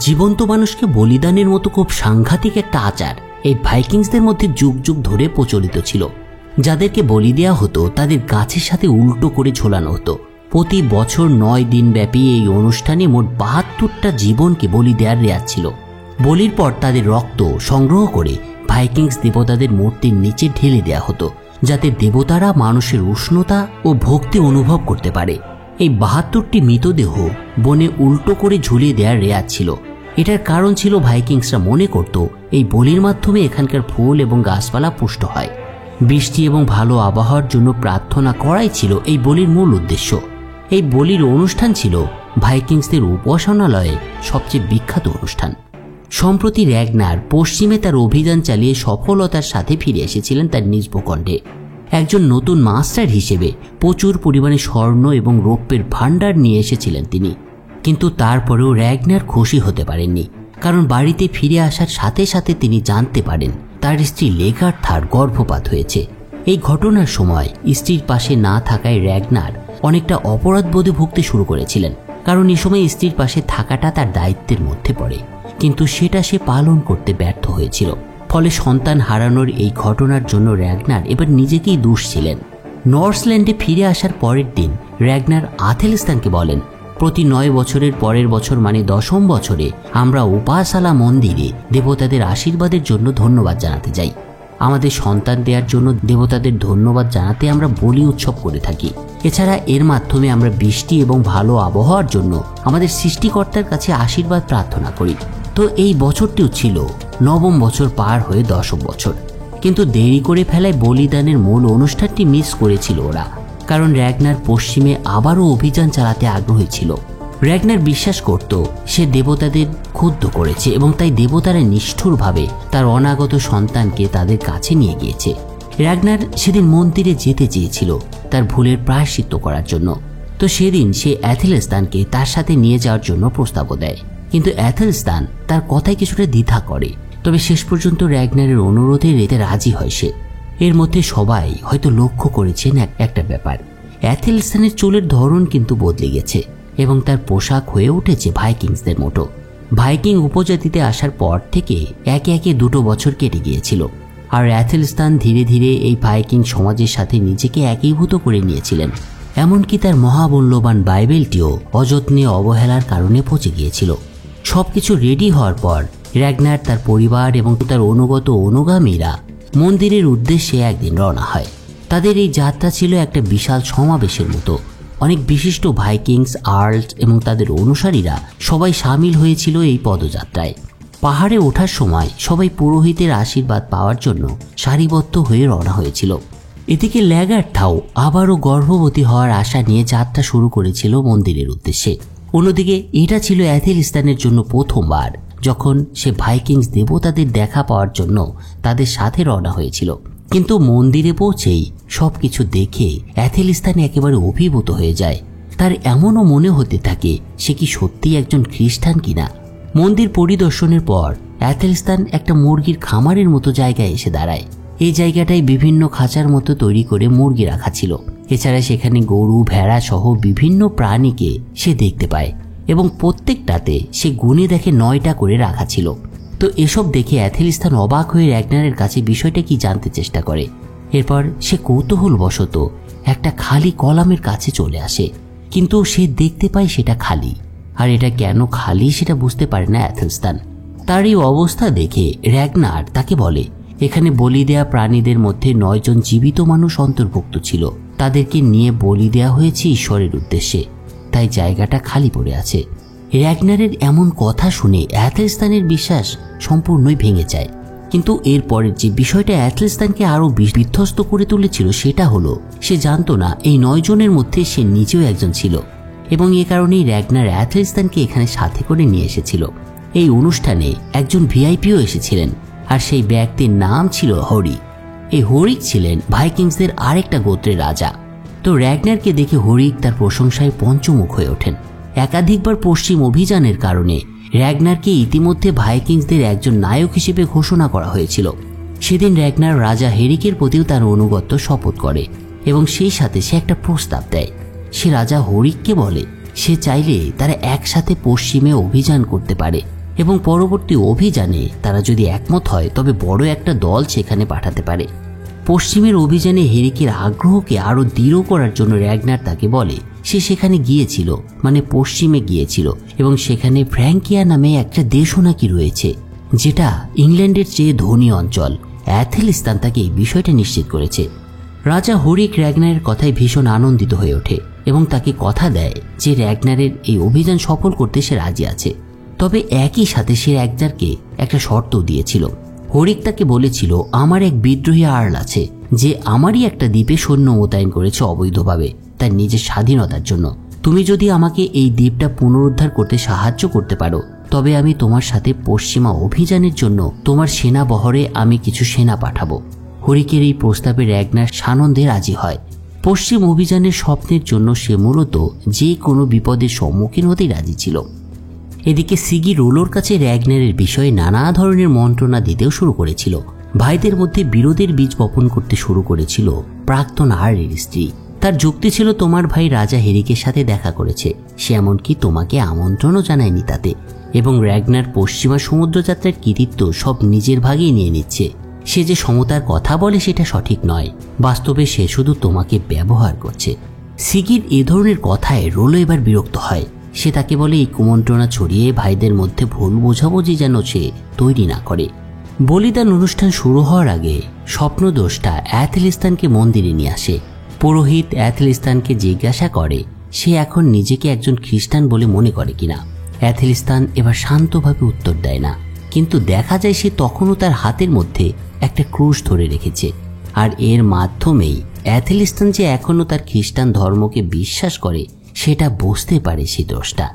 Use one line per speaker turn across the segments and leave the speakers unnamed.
জীবন্ত মানুষকে বলিদানের মতো খুব সাংঘাতিক একটা আচার এই ভাইকিংসদের মধ্যে যুগ যুগ ধরে প্রচলিত ছিল। যাদেরকে বলি দেওয়া হতো তাদের গাছের সাথে উল্টো করে ঝোলানো হতো। প্রতি বছর 9 দিন ব্যাপী এই অনুষ্ঠানে মোট 72টা জীবনকে বলি দেওয়ার রেওয়াজ ছিল। বলির পর তাদের রক্ত সংগ্রহ করে ভাইকিংস দেবতাদের মূর্তির নিচে ঢেলে দেওয়া হতো, যাতে দেবতারা মানুষের উষ্ণতা ও ভক্তি অনুভব করতে পারে। এই 72টি মৃতদেহ বনে উল্টো করে ঝুলিয়ে দেওয়ার রেওয়াজ ছিল। এটার কারণ ছিল ভাইকিংসরা মনে করত এই বলির মাধ্যমে এখানকার ফুল এবং গাছপালা পুষ্ট হয়। বৃষ্টি এবং ভালো আবহাওয়ার জন্য প্রার্থনা করাই ছিল এই বলির মূল উদ্দেশ্য। এই বলির অনুষ্ঠান ছিল ভাইকিংসদের উপাসনালয়ে সবচেয়ে বিখ্যাত অনুষ্ঠান। সম্প্রতি র্যাগনার পশ্চিমে তার অভিযান চালিয়ে সফলতার সাথে ফিরে এসেছিলেন তার নিজ ভূখণ্ডে। একজন নতুন মাস্টার হিসেবে প্রচুর পরিমাণে স্বর্ণ এবং রৌপ্যের ভাণ্ডার নিয়ে এসেছিলেন তিনি। কিন্তু তারপরেও র্যাগনার খুশি হতে পারেননি, কারণ বাড়িতে ফিরে আসার সাথে সাথে তিনি জানতে পারেন তার স্ত্রী লেগার্থার গর্ভপাত হয়েছে। এই ঘটনার সময় স্ত্রীর পাশে না থাকায় র্যাগনার অনেকটা অপরাধবোধে ভুগতে শুরু করেছিলেন, কারণ এই সময় স্ত্রীর পাশে থাকাটা তার দায়িত্বের মধ্যে পড়ে, কিন্তু সেটা সে পালন করতে ব্যর্থ হয়েছিল। ফলে সন্তান হারানোর এই ঘটনার জন্য র্যাগনার এবার নিজেকেই দোষ ছিলেন। নর্সল্যান্ডে ফিরে আসার পরের দিন র্যাগনার আথেলস্তানকে বলেন, প্রতি 9 বছরের পরের বছর মানে 10ম বছরে আমরা উপাসালা মন্দিরে দেবতাদের আশীর্বাদের জন্য ধন্যবাদ জানাতে যাই। আমাদের সন্তান দেওয়ার জন্য দেবতাদের ধন্যবাদ জানাতে আমরা বলি উৎসব করে থাকি। এছাড়া এর মাধ্যমে আমরা বৃষ্টি এবং ভালো আবহাওয়ার জন্য আমাদের সৃষ্টিকর্তার কাছে আশীর্বাদ প্রার্থনা করি। তো এই বছরটিও ছিল 9ম বছর পার হয়ে 10ম বছর। কিন্তু দেরি করে ফেলায় বলিদানের মূল অনুষ্ঠানটি মিস করেছিল ওরা, কারণ র্যাগনার পশ্চিমে আবারও অভিযান চালাতে আগ্রহী ছিল। র্যাগনার বিশ্বাস করত সে দেবতাদের ক্ষুব্ধ করেছে এবং তাই দেবতারা নিষ্ঠুরভাবে তার অনাগত সন্তানকে তাদের কাছে নিয়ে গিয়েছে। র্যাগনার সেদিন মন্দিরে যেতে চেয়েছিল তার ভুলের প্রায়শ্চিত্ত করার জন্য। তো সেদিন সে অ্যাথেলস্তানকে তার সাথে নিয়ে যাওয়ার জন্য প্রস্তাবও দেয়, কিন্তু অ্যাথেলস্তান তার কথায় কিছুটা দ্বিধা করে। তবে শেষ পর্যন্ত র্যাগনারের অনুরোধে এতে রাজি হয় সে। এর মধ্যে সবাই হয়তো লক্ষ্য করেছেন একটা ব্যাপার, অ্যাথেলস্তানের চুলের ধরন কিন্তু বদলে গেছে এবং তার পোশাক হয়ে উঠেছে ভাইকিংসদের মতো। ভাইকিং উপজাতিতে আসার পর থেকে একে একে 2 বছর কেটে গিয়েছিল, আর অ্যাথেলস্তান ধীরে ধীরে এই ভাইকিং সমাজের সাথে নিজেকে একীভূত করে নিয়েছিলেন। এমনকি তার মহামূল্যবান বাইবেলটিও অযত্নে অবহেলার কারণে পচে গিয়েছিল। সবকিছু রেডি হওয়ার পর র্যাগনার তার পরিবার এবং তার অনুগত অনুগামীরা মন্দিরের উদ্দেশ্যে একদিন রওনা হয়। তাদের এই যাত্রা ছিল একটা বিশাল সমাবেশের মতো। অনেক বিশিষ্ট ভাইকিংস, আর্লস এবং তাদের অনুসারীরা সবাই সামিল হয়েছিল এই পদযাত্রায়। পাহাড়ে ওঠার সময় সবাই পুরোহিতের আশীর্বাদ পাওয়ার জন্য সারিবদ্ধ হয়ে রওনা হয়েছিল। এদিকে লেগার্থাও আবারও গর্ভবতী হওয়ার আশা নিয়ে যাত্রা শুরু করেছিল মন্দিরের উদ্দেশ্যে। অন্যদিকে এটা ছিল অ্যাথেলস্তানের জন্য প্রথমবার যখন সে ভাইকিংস দেবতাদের দেখা পাওয়ার জন্য তাদের সাথে রওনা হয়েছিল। কিন্তু মন্দিরে পৌঁছেই সবকিছু দেখে অ্যাথেলস্তান একেবারে অভিভূত হয়ে যায়। তার এমনও মনে হতে থাকে সে কি সত্যিই একজন খ্রিস্টান কিনা। মন্দির পরিদর্শনের পর অ্যাথেলস্তান একটা মুরগির খামারের মতো জায়গায় এসে দাঁড়ায়। এই জায়গাটায় বিভিন্ন খাঁচার মতো তৈরি করে মুরগি রাখা ছিল। এছাড়া সেখানে গরু, ভেড়া সহ বিভিন্ন প্রাণীকে সে দেখতে পায় এবং প্রত্যেকটাতে সে গুনে দেখে 9টা করে রাখা ছিল। তো এসব দেখে অ্যাথেলস্তান অবাক হয়ে র্যাগনারের কাছে বিষয়টা কি জানতে চেষ্টা করে। এরপর সে কৌতূহলবশত একটা খালি কলামের কাছে চলে আসে, কিন্তু সে দেখতে পায় সেটা খালি। আর এটা কেন খালি সেটা বুঝতে পারে না অ্যাথেলস্তান। তার এই অবস্থা দেখে র্যাগনার তাকে বলে, এখানে বলি দেয়া প্রাণীদের মধ্যে 9 জন জীবিত মানুষ অন্তর্ভুক্ত ছিল। তাদেরকে নিয়ে বলি দেয়া হয়েছে ঈশ্বরের উদ্দেশ্যে, তাই জায়গাটা খালি পড়ে আছে। র্যাগনারের এমন কথা শুনে অ্যাথেলস্তানের বিশ্বাস সম্পূর্ণই ভেঙে যায়। কিন্তু এরপরের যে বিষয়টা অ্যাথেলস্তানকে আরো বিধ্বস্ত করে তুলেছিল সেটা হলো সে জানতো না এই 9 জনের মধ্যে সে নিজেও একজন ছিল, এবং এ কারণেই র্যাগনার অ্যাথেলস্তানকে এখানে সাথে করে নিয়ে এসেছিল। এই অনুষ্ঠানে একজন ভিআইপিও এসেছিলেন, আর সেই ব্যক্তির নাম ছিল হরিক। এই হরিক ছিলেন ভাইকিংসদের আরেকটা গোত্রের রাজা। তো র্যাগনারকে দেখে হরিক তার প্রশংসায় পঞ্চমুখ হয়ে ওঠেন। একাধিকবার পশ্চিম অভিযানের কারণে র্যাগনারকে ইতিমধ্যে ভাইকিংসদের একজন নায়ক হিসেবে ঘোষণা করা হয়েছিল। সেদিন র্যাগনার রাজা হেরিকের প্রতিও তার অনুগত্য শপথ করে এবং সেই সাথে সে একটা প্রস্তাব দেয়। সে রাজা হরিককে বলে, সে চাইলে তারা একসাথে পশ্চিমে অভিযান করতে পারে এবং পরবর্তী অভিযানে তারা যদি একমত হয় তবে বড় একটা দল সেখানে পাঠাতে পারে। পশ্চিমের অভিযানে হেরিকের আগ্রহকে আরো দৃঢ় করার জন্য র্যাগনার তাকে বলে সে সেখানে গিয়েছিল, মানে পশ্চিমে গিয়েছিল, এবং সেখানে ফ্র্যাঙ্কিয়া নামে একটা দেশও নাকি রয়েছে যেটা ইংল্যান্ডের চেয়ে ধনী অঞ্চল। অ্যাথেলিস্তান তাকে এই বিষয়টা নিশ্চিত করেছে। রাজা হরিক র্যাগনারের কথায় ভীষণ আনন্দিত হয়ে ওঠে এবং তাকে কথা দেয় যে র্যাগনারের এই অভিযান সফল করতে সে রাজি আছে। তবে একই সাথে সে র্যাগনারকে একটা শর্ত দিয়েছিল। হরিক তাকে বলেছিল, আমার এক বিদ্রোহী আর্ল আছে যে আমারই একটা দ্বীপে সৈন্য মোতায়েন করেছে অবৈধভাবে তার নিজের স্বাধীনতার জন্য। তুমি যদি আমাকে এই দ্বীপটা পুনরুদ্ধার করতে সাহায্য করতে পারো তবে আমি তোমার সাথে পশ্চিমা অভিযানের জন্য তোমার সেনা বহরে আমি কিছু সেনা পাঠাবো। হরিকের এই প্রস্তাবে র্যাগনার সানন্দে রাজি হয়। পশ্চিম অভিযানের স্বপ্নের জন্য সে মূলত যে কোনো বিপদের সম্মুখীন হতেই রাজি ছিল। এদিকে সিগি রোলোর কাছে র্যাগনারের বিষয়ে নানা ধরনের মন্ত্রণা দিতেও শুরু করেছিল। ভাইদের মধ্যে বিরোধের বীজ বপন করতে শুরু করেছিল প্রাক্তন আর্লের স্ত্রী। তার যুক্তি ছিল, তোমার ভাই রাজা হেরিকের সাথে দেখা করেছে, সে এমনকি তোমাকে আমন্ত্রণও জানায়নি তাতে, এবং র্যাগনার পশ্চিমা সমুদ্রযাত্রার কৃতিত্ব সব নিজের ভাগেই নিয়ে নিচ্ছে। সে যে সমতার কথা বলে সেটা সঠিক নয়, বাস্তবে সে শুধু তোমাকে ব্যবহার করছে। সিগির এ ধরনের কথায় রোলো এবার বিরক্ত হয়। সে তাকে বলে এই কুমন্ত্রণা ছড়িয়ে ভাইদের মধ্যে ভুল বোঝাবুঝি যেন সে তৈরি না করে। বলিদান অনুষ্ঠান শুরু হওয়ার আগে স্বপ্নদোষটা অ্যাথেলিস্তানকে মন্দিরে নিয়ে আসে। পুরোহিত অ্যাথেলিস্তানকে জিজ্ঞাসা করে সে এখন নিজেকে একজন খ্রিস্টান বলে মনে করে কিনা। অ্যাথেলিস্তান এবার শান্তভাবে উত্তর দেয় না, কিন্তু দেখা যায় সে তখনও তার হাতের মধ্যে একটা ক্রুশ ধরে রেখেছে। আর এর মাধ্যমেই অ্যাথেলিস্তান যে এখনও তার খ্রিস্টান ধর্মকে বিশ্বাস করে সেটা বুঝতে পারে সে দোষটা।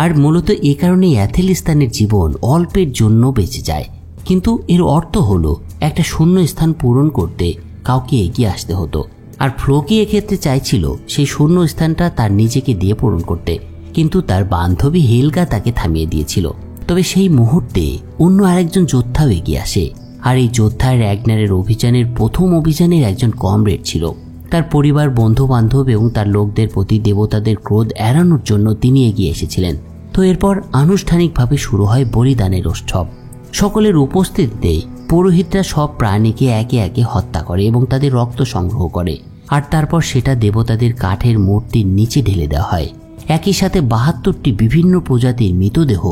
আর মূলত এ কারণেই অ্যাথেলিস্তানের জীবন অল্পের জন্য বেঁচে যায়। কিন্তু এর অর্থ হলো একটা শূন্য স্থান পূরণ করতে কাউকে এগিয়ে আসতে হতো। আর ফ্লোকি এক্ষেত্রে চাইছিল সেই শূন্য স্থানটা তার নিজেকে দিয়ে পূরণ করতে, কিন্তু তার বান্ধবী হেলগা তাকে থামিয়ে দিয়েছিল। তবে সেই মুহূর্তে অন্য আরেকজন যোদ্ধাও এগিয়ে আসে, আর এই যোদ্ধা র্যাগনারের অভিযানের প্রথম অভিযানের একজন কমরেড ছিল। তার পরিবার, বন্ধু বান্ধব এবং তার লোকদের প্রতি দেবতাদের ক্রোধ এড়ানোর জন্য তিনি এগিয়ে এসেছিলেন। তো এরপর আনুষ্ঠানিকভাবে শুরু হয় বলিদানের উৎসব। সকলের উপস্থিতিতে পুরোহিতরা সব প্রাণীকে একে একে হত্যা করে এবং তাদের রক্ত সংগ্রহ করে, আর তারপর সেটা দেবতাদের কাঠের মূর্তির নিচে ঢেলে দেওয়া হয়। একই সাথে 72টি বিভিন্ন প্রজাতির মৃতদেহ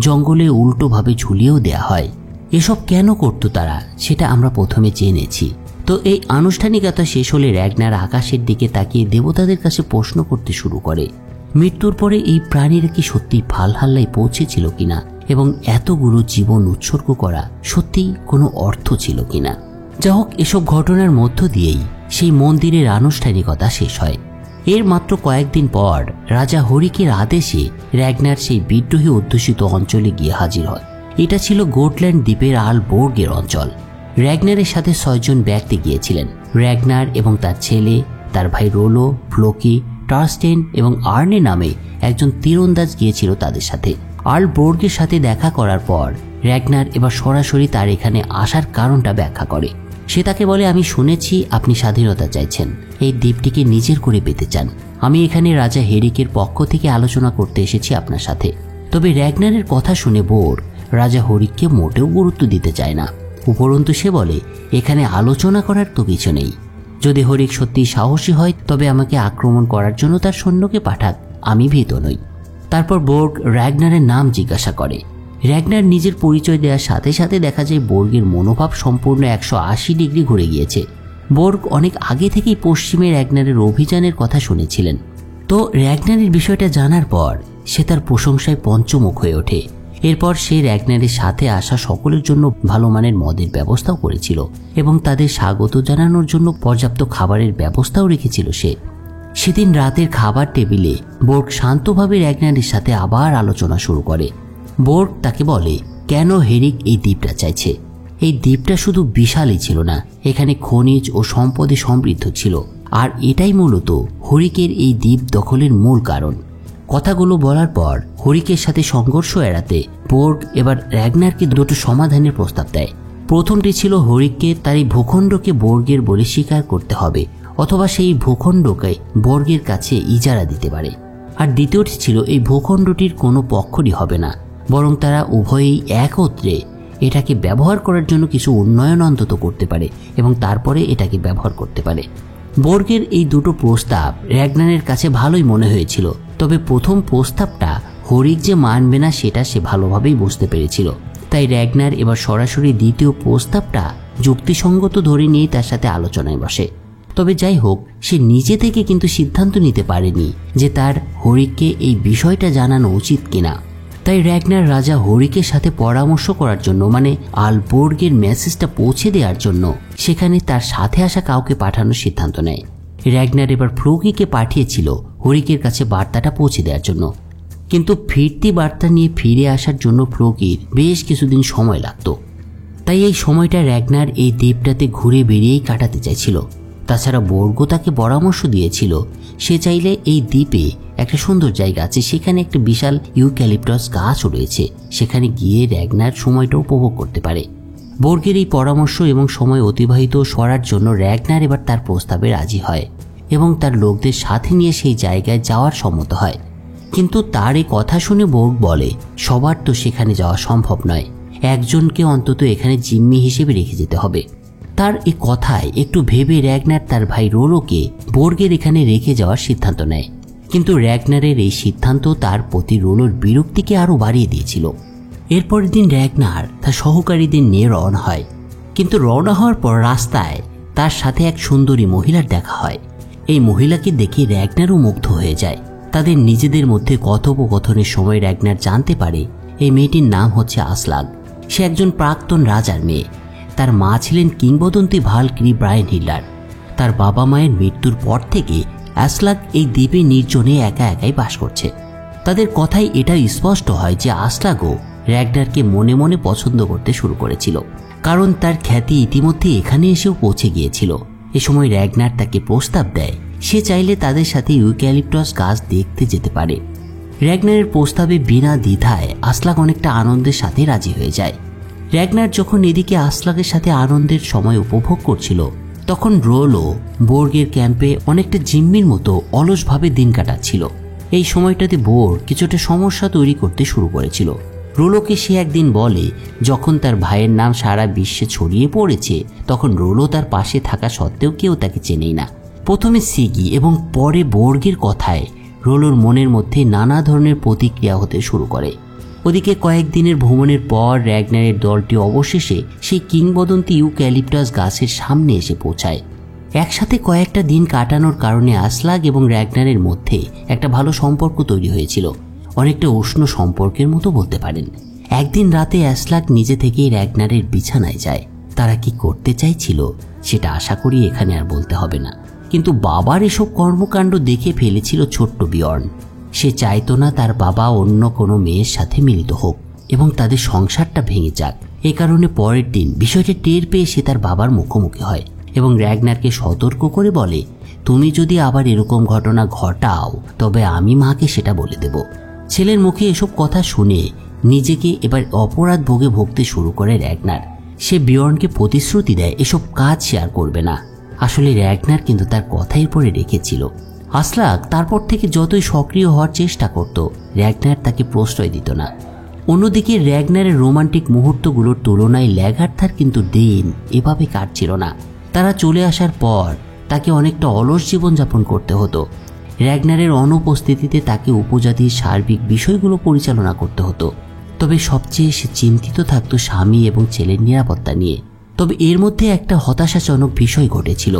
জঙ্গলে উল্টোভাবে ঝুলিয়েও দেয়া হয়। এসব কেন করত তারা সেটা আমরা প্রথমে জেনেছি। তো এই আনুষ্ঠানিকতা শেষ হলে র্যাগনার আকাশের দিকে তাকিয়ে দেবতাদের কাছে প্রশ্ন করতে শুরু করে, মৃত্যুর পরে এই প্রাণীরা কি সত্যি ভালহাল্লায় পৌঁছেছিল কিনা এবং এতগুলো জীবন উৎসর্গ করা সত্যি কোনো অর্থ ছিল কিনা। যা হোক, এসব ঘটনার মধ্য দিয়েই সেই মন্দিরের আনুষ্ঠানিকতা শেষ হয়। এর মাত্র কয়েকদিন পর রাজা হরিকের আদেশে র্যাগনার সেই বিদ্রোহী অধ্যুষিত অঞ্চলে গিয়ে হাজির হয়। এটা ছিল গোটল্যান্ড দ্বীপের আলবোর্গের অঞ্চল। র্যাগনারের সাথে 6 জন ব্যক্তি গিয়েছিলেন। র্যাগনার এবং তার ছেলে, তার ভাই রোলো, ফ্লোকি, টারস্টেন এবং আর্নে নামে একজন তীরন্দাজ গিয়েছিল তাদের সাথে। আলবোর্গের সাথে দেখা করার পর র্যাগনার এবার সরাসরি তার এখানে আসার কারণটা ব্যাখ্যা করে। সে তাকে বলে, আমি শুনেছি আপনি স্বাধীনতা চাইছেন, এই দ্বীপটিকে নিজের করে পেতে চান। আমি এখানে রাজা হেরিকের পক্ষ থেকে আলোচনা করতে এসেছি আপনার সাথে। তবে র্যাগনারের কথা শুনে বোর্গ রাজা হরিককে মোটেও গুরুত্ব দিতে চায় না। উপরন্তু সে বলে, এখানে আলোচনা করার তো কিছু নেই। যদি হরিক সত্যি সাহসী হয় তবে আমাকে আক্রমণ করার জন্য তার সৈন্যকে পাঠাক, আমি ভীত নই। তারপর বোর্গ র্যাগনারের নাম জিজ্ঞাসা করে। র্যাগনার নিজের পরিচয় দেওয়ার সাথে সাথে দেখা যায় বোর্গের মনোভাব সম্পূর্ণ 180 ডিগ্রি ঘুরে গিয়েছে। বোর্গ অনেক আগে থেকেই পশ্চিমে র্যাগনারের অভিযানের কথা শুনেছিলেন। তো র্যাগনারের বিষয়টা জানার পর সে তার প্রশংসায় পঞ্চমুখ হয়ে ওঠে। এরপর সে র্যাগনারের সাথে আসা সকলের জন্য ভালো মানের মদের ব্যবস্থাও করেছিল এবং তাদের স্বাগত জানানোর জন্য পর্যাপ্ত খাবারের ব্যবস্থাও রেখেছিল সে। সেদিন রাতের খাবার টেবিলে বোর্গ শান্তভাবে র্যাগনারের সাথে আবার আলোচনা শুরু করে। বোর্গ তাকে বলে কেন হেরিক এই দ্বীপটা চাইছে। এই দ্বীপটা শুধু বিশালই ছিল না, এখানে খনিজ ও সম্পদে সমৃদ্ধ ছিল, আর এটাই মূলত হরিকের এই দ্বীপ দখলের মূল কারণ। কথাগুলো বলার পর হরিকের সাথে সংঘর্ষ এড়াতে বোর্গ এবার র্যাগনারকে দুটো সমাধানের প্রস্তাব দেয়। প্রথমটি ছিল হরিককে তার এই ভূখণ্ডকে বোর্গের বলে স্বীকার করতে হবে, অথবা সেই ভূখণ্ডকে বোর্গের কাছে ইজারা দিতে পারে। আর দ্বিতীয়টি ছিল এই ভূখণ্ডটির কোনো পক্ষরই হবে না, বরং তারা উভয়েই একত্রে এটাকে ব্যবহার করার জন্য কিছু উন্নয়ন অন্তত করতে পারে এবং তারপরে এটাকে ব্যবহার করতে পারে। বর্গের এই দুটো প্রস্তাব র্যাগনারের কাছে ভালোই মনে হয়েছিল, তবে প্রথম প্রস্তাবটা হরিক যে মানবে না সেটা সে ভালোভাবেই বুঝতে পেরেছিল। তাই র্যাগনার এবার সরাসরি দ্বিতীয় প্রস্তাবটা যুক্তিসঙ্গত ধরে নিয়ে তার সাথে আলোচনায় বসে। তবে যাই হোক, সে নিজে থেকে কিন্তু সিদ্ধান্ত নিতে পারেনি যে তার হরিককে এই বিষয়টা জানানো উচিত কিনা। তাই র্যাগনার রাজা হরিকের সাথে পরামর্শ করার জন্য, মানে আলবোর্গের মেসেজটা পৌঁছে দেওয়ার জন্য সেখানে তার সাথে আসা কাউকে পাঠানোর সিদ্ধান্ত নেয়। র্যাগনার এবার ফ্লোকিকে পাঠিয়েছিল হরিকের কাছে বার্তাটা পৌঁছে দেওয়ার জন্য, কিন্তু ফিরতি বার্তা নিয়ে ফিরে আসার জন্য ফ্লোকির বেশ কিছুদিন সময় লাগত। তাই এই সময়টা র্যাগনার এই দ্বীপটাতে ঘুরে বেরিয়েই কাটাতে চাইছিল। তাছাড়া বর্গ তাকে পরামর্শ দিয়েছিল সে চাইলে এই দ্বীপে একটা সুন্দর জায়গা আছে, সেখানে একটা বিশাল ইউক্যালিপটাস গাছও রয়েছে, সেখানে গিয়ে র্যাগনার সময়টা উপভোগ করতে পারে। বর্গের এই পরামর্শ এবং সময় অতিবাহিত করার জন্য র্যাগনার এবার তার প্রস্তাবে রাজি হয় এবং তার লোকদের সাথে নিয়ে সেই জায়গায় যাওয়ার সম্মত হয়। কিন্তু তার এই কথা শুনে বর্গ বলে সবার তো সেখানে যাওয়া সম্ভব নয়, একজনকে অন্তত এখানে জিম্মি হিসেবে রেখে যেতে হবে। তার এই কথায় একটু ভেবে র্যাগনার তার ভাই রোলোকে বর্গের এখানে রেখে যাওয়ার সিদ্ধান্ত নেয়। কিন্তু র্যাগনারের এই সিদ্ধান্ত তার প্রতি রোলোর বিরক্তিকে আরও বাড়িয়ে দিয়েছিল। এরপরের দিন র্যাগনার তার সহকারীদের নিয়ে রওনা হয়, কিন্তু রওনা হওয়ার পর রাস্তায় তার সাথে এক সুন্দরী মহিলার দেখা হয়। এই মহিলাকে দেখে র্যাগনারও মুগ্ধ হয়ে যায়। তাদের নিজেদের মধ্যে কথোপকথনের সময় র্যাগনার জানতে পারে এই মেয়েটির নাম হচ্ছে আসলাগ। সে একজন প্রাক্তন রাজার মেয়ে। তার মা ছিলেন কিংবদন্তি ভালকিরি ব্রায়েনহিল্ডার। তার বাবা মায়ের মৃত্যুর পর থেকে আসলাগ এই দ্বীপে নির্জনে একা একাই বাস করছে। তাদের কথাই এটা স্পষ্ট হয় যে আসলাগও র্যাগনারকে মনে মনে পছন্দ করতে শুরু করেছিল, কারণ তার খ্যাতি ইতিমধ্যে এখানে এসেও পৌঁছে গিয়েছিল। এ সময় র্যাগনার তাকে প্রস্তাব দেয় সে চাইলে তাদের সাথে ইউক্যালিপটাস গাছ দেখতে যেতে পারে। র্যাগনারের প্রস্তাবে বিনা দ্বিধায় আসলাগ অনেকটা আনন্দের সাথে রাজি হয়ে যায়। র্যাগনার যখন এদিকে আসলাগের সাথে আনন্দের সময় উপভোগ করছিল, তখন রোলো বর্গের ক্যাম্পে অনেকটা জিম্মির মতো অলসভাবে দিন কাটাচ্ছিল। এই সময়টাতে বোর কিছুটা সমস্যা তৈরি করতে শুরু করেছিল। রোলোকে সে একদিন বলে যখন তার ভাইয়ের নাম সারা বিশ্বে ছড়িয়ে পড়েছে, তখন রোলো তার পাশে থাকা সত্ত্বেও কেউ তাকে চেনেই না। প্রথমে সিগি এবং পরে বর্গের কথায় রোলোর মনের মধ্যে নানা ধরনের প্রতিক্রিয়া হতে শুরু করে। ওদিকে কয়েকদিনের ভ্রমণের পর র্যাগনারের দলটি অবশেষে সেই কিংবদন্তি ইউক্যালিপটাস গাছের সামনে এসে পৌঁছায়। একসাথে কয়েকটা দিন কাটানোর কারণে আসলাগ এবং র্যাগনারের মধ্যে একটা ভালো সম্পর্ক তৈরি হয়েছিল, অনেকটা উষ্ণ সম্পর্কের মতো বলতে পারেন। একদিন রাতে আসলাগ নিজে থেকেই র্যাগনারের বিছানায় যায়। তারা কি করতে চাইছিল সেটা আশা করি এখানে আর বলতে হবে না, কিন্তু বাবার এসব কর্মকাণ্ড দেখে ফেলেছিল ছোট্ট বিয়র্ন। সে চাইতো না তার বাবা অন্য কোনো মেয়ের সাথে মিলিত হোক এবং তাদের সংসারটা ভেঙে যাক। এ কারণে পরের দিন বিষয়টা টের পেয়ে সে তার বাবার মুখোমুখি হয় এবং র্যাগনারকে সতর্ক করে বলে, তুমি যদি আবার এরকম ঘটনা ঘটাও তবে আমি মাকে সেটা বলে দেব। ছেলের মুখে এসব কথা শুনে নিজেকে এবার অপরাধ ভোগে ভুগতে শুরু করে র্যাগনার। সে বিয়র্নকে প্রতিশ্রুতি দেয় এসব কাজ শেয়ার করবে না। আসলে র্যাগনার কিন্তু তার কথাই পরে রেখেছিল। আসলাগ তারপর থেকে যতই সক্রিয় হওয়ার চেষ্টা করত, র্যাগনার তাকে প্রশ্রয় দিত না। অন্যদিকে র্যাগনারের রোমান্টিক মুহূর্তগুলোর তুলনায় ল্যাগার্থার কিন্তু দিন এভাবে কাটছিল না। তারা চলে আসার পর তাকে অনেকটা অলস জীবনযাপন করতে হতো। র্যাগনারের অনুপস্থিতিতে তাকে উপজাতির সার্বিক বিষয়গুলো পরিচালনা করতে হতো। তবে সবচেয়ে সে চিন্তিত থাকতো স্বামী এবং ছেলের নিরাপত্তা নিয়ে। তবে এর মধ্যে একটা হতাশাজনক বিষয় ঘটেছিল।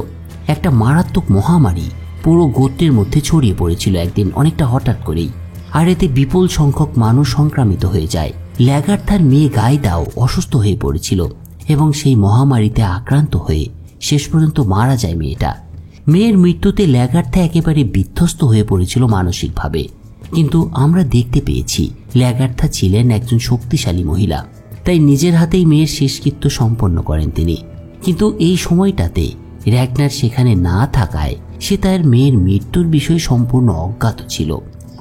একটা মারাত্মক মহামারী পুরো গোত্রের মধ্যে ছড়িয়ে পড়েছিল একদিন অনেকটা হঠাৎ করেই, আর এতে বিপুল সংখ্যক মানুষ সংক্রামিত হয়ে যায়। ল্যাগার্থার মেয়ে গাইদাও অসুস্থ হয়ে পড়েছিল এবং সেই মহামারীতে আক্রান্ত হয়ে শেষ পর্যন্ত মারা যায় মেয়েটা। মেয়ের মৃত্যুতে ল্যাগার্থা একেবারে বিধ্বস্ত হয়ে পড়েছিল মানসিকভাবে। কিন্তু আমরা দেখতে পেয়েছি ল্যাগার্থা ছিলেন একজন শক্তিশালী মহিলা, তাই নিজের হাতেই মেয়ের শেষকৃত্য সম্পন্ন করেন তিনি। কিন্তু এই সময়টাতে র্যাগনার সেখানে না থাকায় সে তার মেয়ের মৃত্যুর বিষয়ে সম্পূর্ণ অজ্ঞাত ছিল।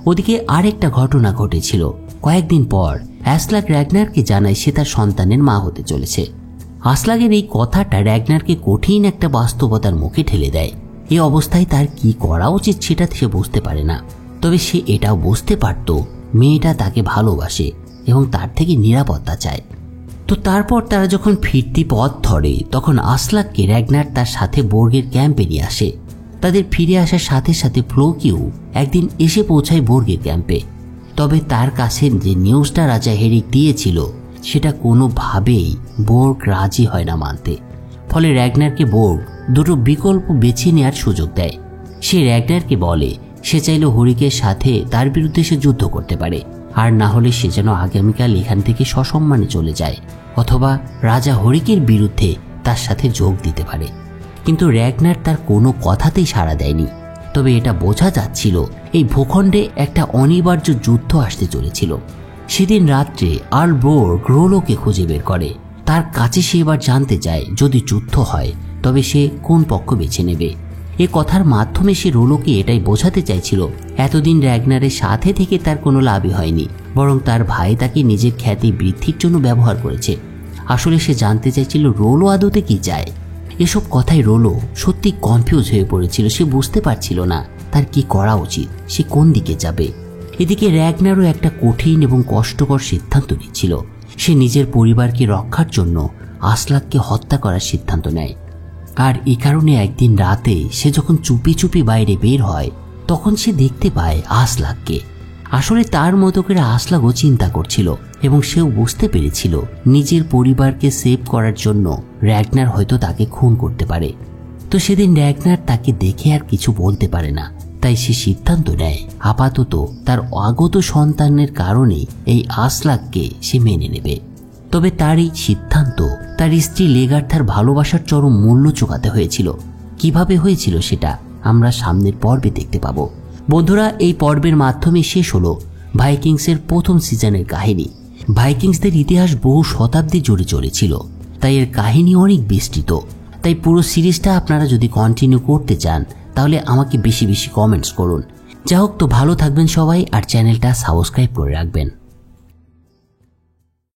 ওদিকে আরেকটা ঘটনা ঘটেছিল। কয়েকদিন পর আসলাগ র্যাগনারকে জানায় সে তার সন্তানের মা হতে চলেছে। আসলাগের এই কথাটা র্যাগনারকে কঠিন একটা বাস্তবতার মুখে ঠেলে দেয়। এই অবস্থায় তার কি করা উচিত সেটা সে বুঝতে পারে না। তবে সে এটাও বুঝতে পারত মেয়েটা তাকে ভালোবাসে এবং তার থেকে নিরাপত্তা চায়। তো তারপর তারা যখন ফিরতি পথ ধরে তখন আসলাককে র্যাগনার তার সাথে বোর্গের ক্যাম্পে নিয়ে আসে। তাদের ফিরে আসার সাথে সাথে ফ্লোকিও একদিন এসে পৌঁছায় বোর্গের ক্যাম্পে। তবে তার কাছে যে নিউজটা রাজা হেরিক দিয়েছিল সেটা কোনোভাবেই বোর্গ রাজি হয় না মানতে। ফলে র্যাগনারকে বোর্গ দুটো বিকল্প বেছে নেওয়ার সুযোগ দেয়। সে র্যাগনারকে বলে সে চাইলে হরিকের সাথে তার বিরুদ্ধে সে যুদ্ধ করতে পারে, আর না হলে সে যেন আগামীকাল এখান থেকে সসম্মানে চলে যায়, অথবা রাজা হরিকের বিরুদ্ধে তার সাথে যোগ দিতে পারে। কিন্তু র্যাগনার তার কোনো কথাতেই সাড়া দেয়নি। তবে এটা বোঝা যাচ্ছিল এই ভূখণ্ডে একটা অনিবার্য যুদ্ধ আসতে চলেছিল। সেদিন রাত্রে আর্ল বোর্গ রোলোকে খুঁজে বের করে। তার কাছে সে এবার জানতে চায় যদি যুদ্ধ হয় তবে সে কোন পক্ষ বেছে নেবে। এ কথার মাধ্যমে সে রোলোকে এটাই বোঝাতে চাইছিল এতদিন র্যাগনারের সাথে থেকে তার কোনো লাভই হয়নি, বরং তার ভাই তাকে নিজের খ্যাতি বৃদ্ধির জন্য ব্যবহার করেছে। আসলে সে জানতে চাইছিল রোলো আদতে কি চায়। এসব কথায় রোলো সত্যি কনফিউজ হয়ে পড়েছিল। সে বুঝতে পারছিল না তার কি করা উচিত, সে কোন দিকে যাবে। এদিকে র্যাগনারও একটা কঠিন এবং কষ্টকর সিদ্ধান্ত নিচ্ছিল। সে নিজের পরিবারকে রক্ষার জন্য আসলাককে হত্যা করার সিদ্ধান্ত নেয়। আর এই কারণে একদিন রাতে সে যখন চুপি চুপি বাইরে বের হয় তখন সে দেখতে পায় আসলাককে। আসলে তার মতো করে আসলাকও চিন্তা করছিল এবং সেও বুঝতে পেরেছিল নিজের পরিবারকে সেভ করার জন্য র্যাগনার হয়তো তাকে খুন করতে পারে। তো সেদিন র্যাগনার তাকে দেখে আর কিছু বলতে পারে না, তাই সে সিদ্ধান্ত নেয় আপাতত তার আগত সন্তানের কারণে এই আসলাককে সে মেনে নেবে। তবে তার এই সিদ্ধান্ত তার স্ত্রী লেগার্থার ভালোবাসার চরম মূল্য চোকাতে হয়েছিল। কিভাবে হয়েছিল সেটা আমরা সামনের পর্বে দেখতে পাবো। বন্ধুরা, এই পর্বের মাধ্যমে শেষ হলো ভাইকিংসের প্রথম সিজনের কাহিনী। ভাইকিংসদের ইতিহাস বহু শতাব্দী জুড়ে চলেছিল, তাই এর কাহিনী অনেক বিস্তৃত। তাই পুরো সিরিজটা আপনারা যদি কন্টিনিউ করতে চান তাহলে আমাকে বেশি বেশি কমেন্টস করুন। যা হোক, তো ভালো থাকবেন সবাই, আর চ্যানেলটা সাবস্ক্রাইব করে রাখবেন।